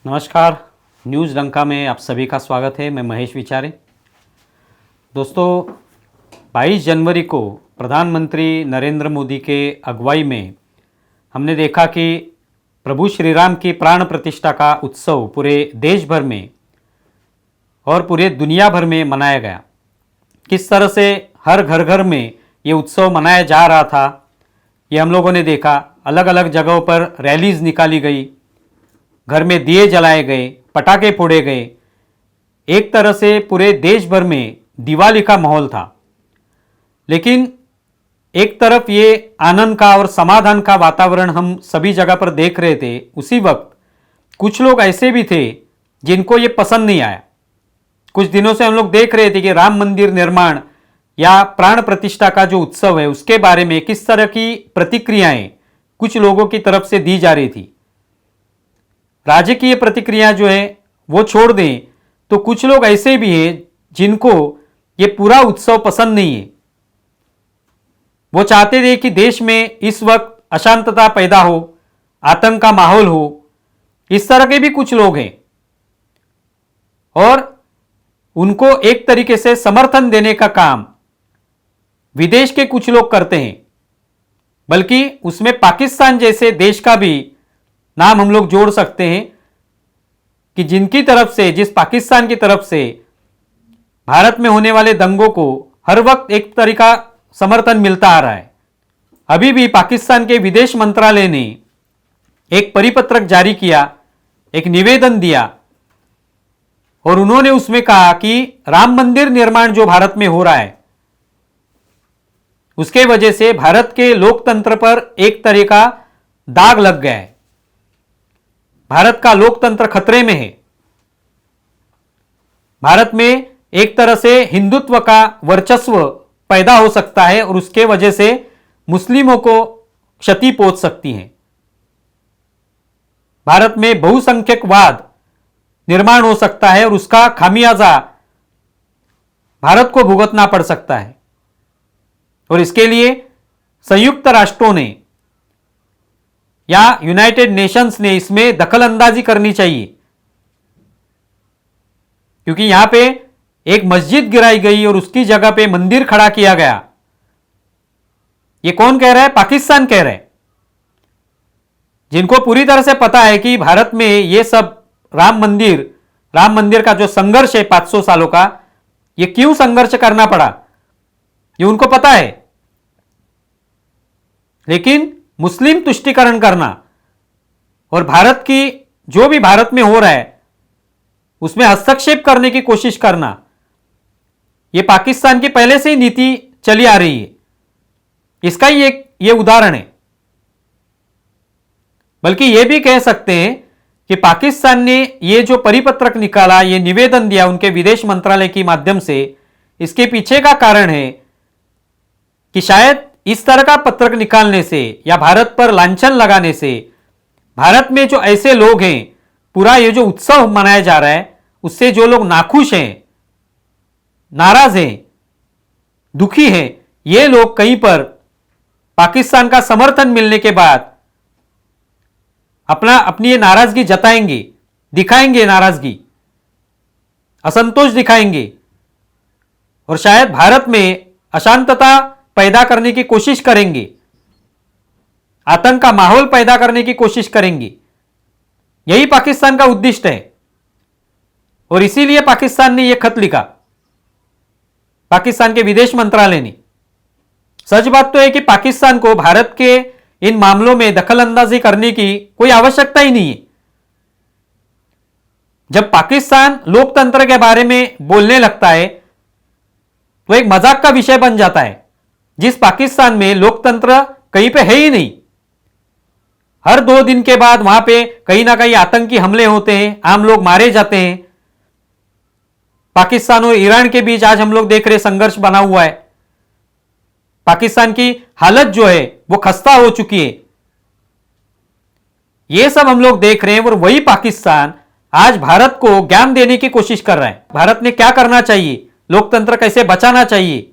नमस्कार। न्यूज़ डंका में आप सभी का स्वागत है। मैं महेश विचारे। दोस्तों, 22 जनवरी को प्रधानमंत्री नरेंद्र मोदी के अगुवाई में हमने देखा कि प्रभु श्री राम की प्राण प्रतिष्ठा का उत्सव पूरे देश भर में और पूरे दुनिया भर में मनाया गया। किस तरह से हर घर घर में ये उत्सव मनाया जा रहा था, ये हम लोगों ने देखा। अलग अलग जगहों पर रैलीज निकाली गई, घर में दिए जलाए गए, पटाखे फोड़े गए। एक तरह से पूरे देश भर में दिवाली का माहौल था। लेकिन एक तरफ ये आनंद का और समाधान का वातावरण हम सभी जगह पर देख रहे थे, उसी वक्त कुछ लोग ऐसे भी थे जिनको ये पसंद नहीं आया। कुछ दिनों से हम लोग देख रहे थे कि राम मंदिर निर्माण या प्राण प्रतिष्ठा का जो उत्सव है उसके बारे में किस तरह की प्रतिक्रियाएं कुछ लोगों की तरफ से दी जा रही थी। राजकीय प्रतिक्रिया जो है वो छोड़ दें तो कुछ लोग ऐसे भी हैं जिनको ये पूरा उत्सव पसंद नहीं है। वो चाहते थे कि देश में इस वक्त अशांतता पैदा हो, आतंक का माहौल हो। इस तरह के भी कुछ लोग हैं और उनको एक तरीके से समर्थन देने का काम विदेश के कुछ लोग करते हैं। बल्कि उसमें पाकिस्तान जैसे देश का भी नाम हम लोग जोड़ सकते हैं कि जिनकी तरफ से, जिस पाकिस्तान की तरफ से भारत में होने वाले दंगों को हर वक्त एक तरीका समर्थन मिलता आ रहा है। अभी भी पाकिस्तान के विदेश मंत्रालय ने एक परिपत्रक जारी किया, एक निवेदन दिया और उन्होंने उसमें कहा कि राम मंदिर निर्माण जो भारत में हो रहा है उसके वजह से भारत के लोकतंत्र पर एक तरह का दाग लग गया है। भारत का लोकतंत्र खतरे में है। भारत में एक तरह से हिंदुत्व का वर्चस्व पैदा हो सकता है और उसके वजह से मुस्लिमों को क्षति पहुंच सकती है। भारत में बहुसंख्यकवाद निर्माण हो सकता है और उसका खामियाजा भारत को भुगतना पड़ सकता है। और इसके लिए संयुक्त राष्ट्रों ने या यूनाइटेड नेशंस ने इसमें दखलंदाजी करनी चाहिए, क्योंकि यहां पे एक मस्जिद गिराई गई और उसकी जगह पे मंदिर खड़ा किया गया। ये कौन कह रहा है? पाकिस्तान कह रहा है, जिनको पूरी तरह से पता है कि भारत में ये सब राम मंदिर का जो संघर्ष है 500 सालों का, ये क्यों संघर्ष करना पड़ा, ये उनको पता है। लेकिन मुस्लिम तुष्टीकरण करना और भारत की जो भी भारत में हो रहा है उसमें हस्तक्षेप करने की कोशिश करना, यह पाकिस्तान की पहले से ही नीति चली आ रही है। इसका ही ये उदाहरण है। बल्कि यह भी कह सकते हैं कि पाकिस्तान ने ये जो परिपत्रक निकाला, ये निवेदन दिया उनके विदेश मंत्रालय के माध्यम से, इसके पीछे का कारण है कि शायद इस तरह का पत्रक निकालने से या भारत पर लांछन लगाने से भारत में जो ऐसे लोग हैं, पूरा ये जो उत्सव मनाया जा रहा है उससे जो लोग नाखुश हैं, नाराज हैं, दुखी हैं, ये लोग कहीं पर पाकिस्तान का समर्थन मिलने के बाद अपनी ये नाराजगी जताएंगे, दिखाएंगे, नाराजगी, असंतोष दिखाएंगे और शायद भारत में अशांतता पैदा करने की कोशिश करेंगे, आतंक का माहौल पैदा करने की कोशिश करेंगे। यही पाकिस्तान का उद्देश्य है और इसीलिए पाकिस्तान ने यह खत लिखा, पाकिस्तान के विदेश मंत्रालय ने। सच बात तो है कि पाकिस्तान को भारत के इन मामलों में दखलंदाजी करने की कोई आवश्यकता ही नहीं है। जब पाकिस्तान लोकतंत्र के बारे में बोलने लगता है तो एक मजाक का विषय बन जाता है। जिस पाकिस्तान में लोकतंत्र कहीं पे है ही नहीं, हर 2 दिन के बाद वहां पे कहीं ना कहीं आतंकी हमले होते हैं, आम लोग मारे जाते हैं। पाकिस्तान और ईरान के बीच आज हम लोग देख रहे संघर्ष बना हुआ है। पाकिस्तान की हालत जो है वो खस्ता हो चुकी है। ये सब हम लोग देख रहे हैं और वही पाकिस्तान आज भारत को ज्ञान देने की कोशिश कर रहा है। भारत ने क्या करना चाहिए, लोकतंत्र कैसे बचाना चाहिए,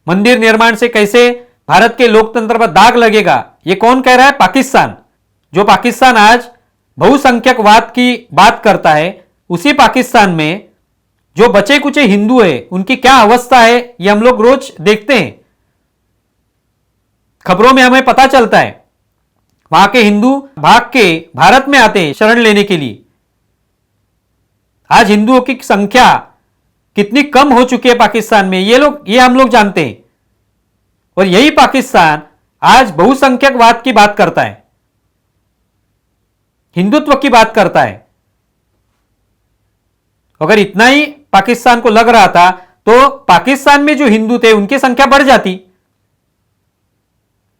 मंदिर निर्माण से कैसे भारत के लोकतंत्र पर दाग लगेगा, ये कौन कह रहा है? पाकिस्तान। जो पाकिस्तान आज बहुसंख्यकवाद की बात करता है, उसी पाकिस्तान में जो बचे कुचे हिंदू है उनकी क्या अवस्था है ये हम लोग रोज देखते हैं। खबरों में हमें पता चलता है वहां के हिंदू भाग के भारत में आते हैं शरण लेने के लिए। आज हिंदुओं की संख्या कितनी कम हो चुकी है पाकिस्तान में, ये हम लोग जानते हैं। और यही पाकिस्तान आज बहुसंख्यकवाद की बात करता है, हिंदुत्व की बात करता है। अगर इतना ही पाकिस्तान को लग रहा था तो पाकिस्तान में जो हिंदू थे उनकी संख्या बढ़ जाती।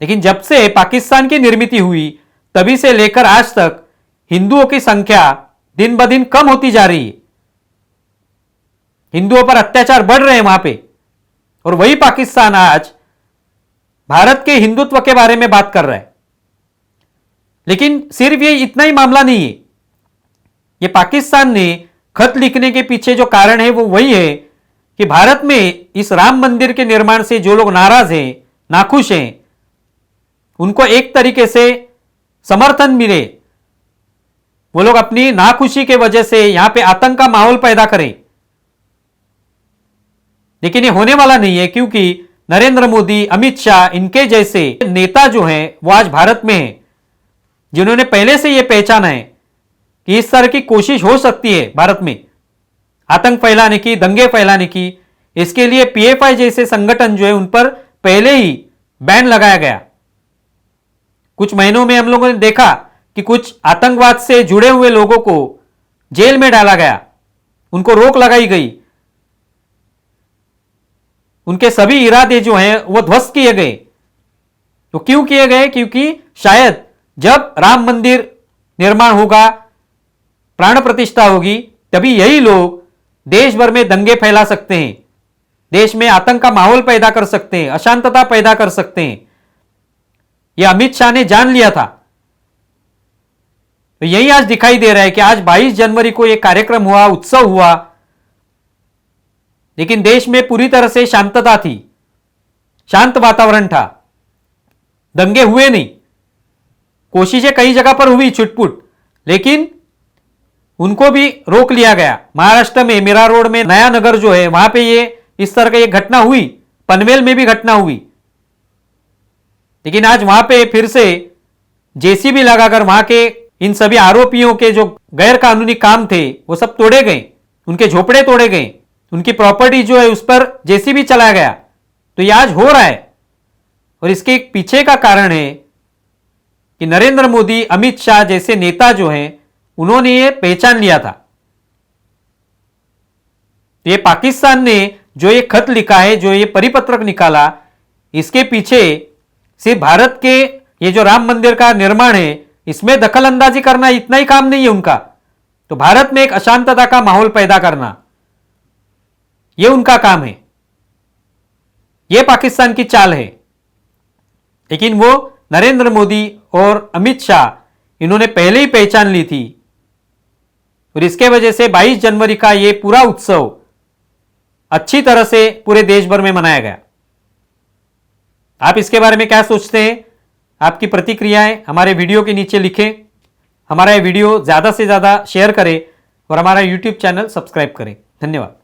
लेकिन जब से पाकिस्तान की निर्मित हुई तभी से लेकर आज तक हिंदुओं की संख्या दिन ब दिन कम होती जा रही है। हिंदुओं पर अत्याचार बढ़ रहे हैं वहां पे। और वही पाकिस्तान आज भारत के हिंदुत्व के बारे में बात कर रहा है। लेकिन सिर्फ ये इतना ही मामला नहीं है। ये पाकिस्तान ने खत लिखने के पीछे जो कारण है वो वही है कि भारत में इस राम मंदिर के निर्माण से जो लोग नाराज हैं, नाखुश हैं, उनको एक तरीके से समर्थन मिले, वो लोग अपनी नाखुशी के वजह से यहां पे आतंक का माहौल पैदा करें। लेकिन ये होने वाला नहीं है, क्योंकि नरेंद्र मोदी, अमित शाह, इनके जैसे नेता जो हैं वो आज भारत में हैं, जिन्होंने पहले से ये पहचाना है कि इस तरह की कोशिश हो सकती है भारत में आतंक फैलाने की, दंगे फैलाने की। इसके लिए पीएफआई जैसे संगठन जो है उन पर पहले ही बैन लगाया गया। कुछ महीनों में हम लोगों ने देखा कि कुछ आतंकवाद से जुड़े हुए लोगों को जेल में डाला गया, उनको रोक लगाई गई, उनके सभी इरादे जो हैं वो ध्वस्त किए गए। तो क्यों किए गए? क्योंकि शायद जब राम मंदिर निर्माण होगा, प्राण प्रतिष्ठा होगी, तभी यही लोग देश भर में दंगे फैला सकते हैं, देश में आतंक का माहौल पैदा कर सकते हैं, अशांतता पैदा कर सकते हैं। यह अमित शाह ने जान लिया था। तो यही आज दिखाई दे रहा है कि आज 22 जनवरी को यह कार्यक्रम हुआ, उत्सव हुआ, लेकिन देश में पूरी तरह से शांतता थी, शांत वातावरण था, दंगे हुए नहीं। कोशिशें कई जगह पर हुई छुटपुट, लेकिन उनको भी रोक लिया गया। महाराष्ट्र में मीरा रोड में नया नगर जो है वहां पे ये इस तरह की घटना हुई, पनवेल में भी घटना हुई। लेकिन आज वहां पे फिर से जेसीबी लगाकर वहां के इन सभी आरोपियों के जो गैर कानूनी काम थे वो सब तोड़े गए, उनके झोपड़े तोड़े गए, उनकी प्रॉपर्टी जो है उस पर जेसीबी चलाया गया। तो ये आज हो रहा है। और इसके पीछे का कारण है कि नरेंद्र मोदी, अमित शाह जैसे नेता जो हैं उन्होंने ये पहचान लिया था। ये पाकिस्तान ने जो ये खत लिखा है, जो ये परिपत्रक निकाला, इसके पीछे सिर्फ भारत के ये जो राम मंदिर का निर्माण है इसमें दखल अंदाजी करना इतना ही काम नहीं है उनका। तो भारत में एक अशांतता का माहौल पैदा करना, यह उनका काम है, यह पाकिस्तान की चाल है। लेकिन वो नरेंद्र मोदी और अमित शाह इन्होंने पहले ही पहचान ली थी और इसके वजह से 22 जनवरी का ये पूरा उत्सव अच्छी तरह से पूरे देश भर में मनाया गया। आप इसके बारे में क्या सोचते हैं? आपकी प्रतिक्रियाएं हमारे वीडियो के नीचे लिखें। हमारा ये वीडियो ज़्यादा से ज़्यादा शेयर करें और हमारा यूट्यूब चैनल सब्सक्राइब करें। धन्यवाद।